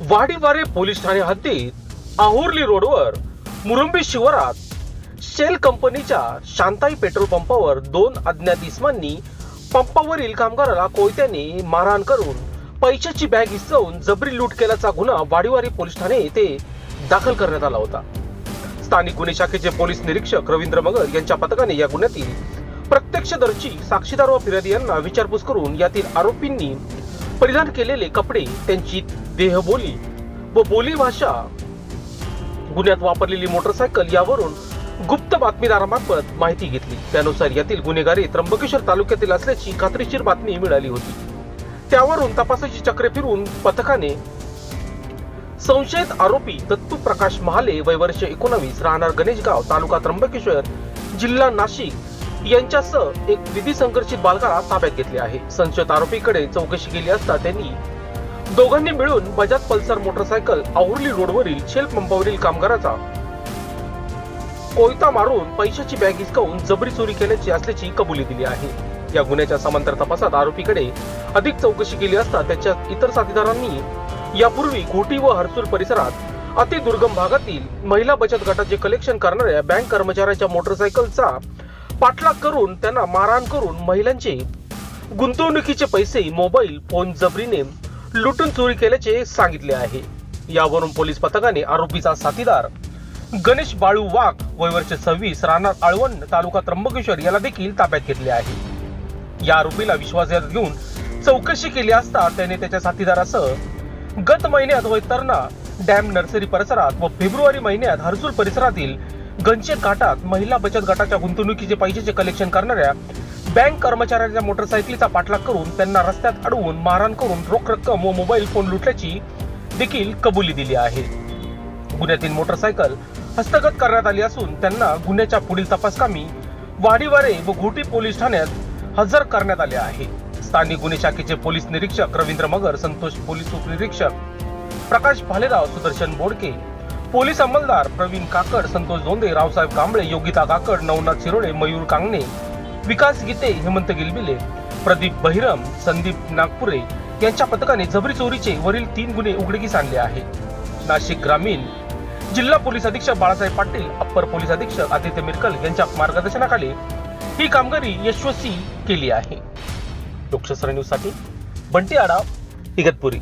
वाडीवारे police Thane हद्दीत आहुर्ली रोडवर मुरुंबी शिवारात शेल कंपनीच्या शांताई पेट्रोल पंपावर 2 अज्ञात इसमांनी पंपावरील कामगाराला कोयत्याने मारहाण करून पैशाची बॅग हिसकावून जबरी लूट केल्याचा गुन्हा वाडीवारे पोलीस ठाणे येथे दाखल करण्यात आला होता। स्थानिक गुन्हे शाखेचे पोलीस निरीक्षक रवींद्र मगर यांच्या पथकाने या गुन्ह्यातील प्रत्यक्षदर्शी, साक्षीदार व फिर्यादी यांना विचारपूस करून यातील आरोपींनी परिधान केलेले कपडे, त्यांची देहबोली व बोलीभाषा, गुन्ह्यात वापरलेली मोटरसायकल यावरून गुप्त बातमीदारामार्फत माहिती घेतली। त्यानुसार यातील गुन्हेगारी त्र्यंबकेश्वर तालुक्यातील असल्याची खात्रीशीर बातमी मिळाली होती। त्यावरून तपासाची चक्रे फिरवून पथकाने संशयित आरोपी दत्तू प्रकाश महाले वय वर्ष 19 राहणार गणेशगाव तालुका त्र्यंबकेश्वर जिल्हा नाशिक यांच्यासह एक विधी संघर्षित बालकाला ताब्यात घेतले आहे। संशयित आरोपीकडे चौकशी केली असता त्यांनी दोघांनी मिळून बजाज पल्सर मोटरसायकल आहुर्ली रोडवरील शेल पंपावरील कामगाराचा कोयता मारून पैशाची बॅग हिसकावून जबरी चोरी केल्याची असल्याची कबुली दिली आहे। या गुन्ह्याच्या समांतर तपासात आरोपीकडे अधिक चौकशी केली असता त्याच्या इतर साथीदारांनी यापूर्वी घोटी व हरसूल परिसरात अतिदुर्गम भागातील महिला बचत गटाचे कलेक्शन करणाऱ्या बँक कर्मचाऱ्याच्या मोटरसायकलचा पाठलाग करून त्यांना मारहाण करून महिलांचे गुंतवणुकीचे पैसे, मोबाईल फोन जबरीने लुटून चोरी केल्याचे सांगितले आहे। यावरून पोलीस पथकाने आरोपीचा साथीदार गणेश बाळू वाघ वय वर्ष 26 राहणार आळवण तालुका त्र्यंबकेश्वर याला देखील ताब्यात घेतले आहे। या आरोपीला विश्वासात घेऊन चौकशी केली असता त्याने त्याच्या साथीदारासह गत महिन्यात वैतरणा डॅम नर्सरी परिसरात व फेब्रुवारी महिन्यात हरसूल परिसरातील गंचे घाटात महिला बचत गटाच्या गुंतवणुकीचे पैशाचे कलेक्शन करणाऱ्या बँक कर्मचाऱ्यांच्या मोटरसायकलीचा पाठलाग करून त्यांना रस्त्यात अडवून मारहाण करून रोख रक्कम व मोबाईल फोन लुटल्याची देखील कबुली दिली आहे। गुन्ह्यातील मोटरसायकल हस्तगत करण्यात आली असून त्यांना गुन्ह्याच्या पुढील तपासकामी वाडीवारे व घोटी पोलीस ठाण्यात हजर करण्यात आले आहे। स्थानिक गुन्हे शाखेचे पोलीस निरीक्षक रवींद्र मगर, संतोष पोलीस उपनिरीक्षक प्रकाश भालेराव, सुदर्शन बोडके, पोलीस अंमलदार प्रवीण काकड, संतोष जोंदे, रावसाहेब कांबळे, योगिता काकड, नवनाथ शिरोळे, मयूर कांगणे, विकास गीते, हेमंत गिलबिले, प्रदीप बहिरम, संदीप नागपुरे यांच्या पथकाने जबरी चोरीचे वरील 3 गुन्हे उघडकीस आणले आहेत। नाशिक ग्रामीण जिल्हा पोलीस अधीक्षक बाळासाहेब पाटील, अप्पर पोलीस अधीक्षक आदित्य मिरकल यांच्या मार्गदर्शनाखाली ही कामगिरी यशस्वी केली आहे। लोकशास्त्र न्यूज साठी बंटी आढाव, इगतपुरी।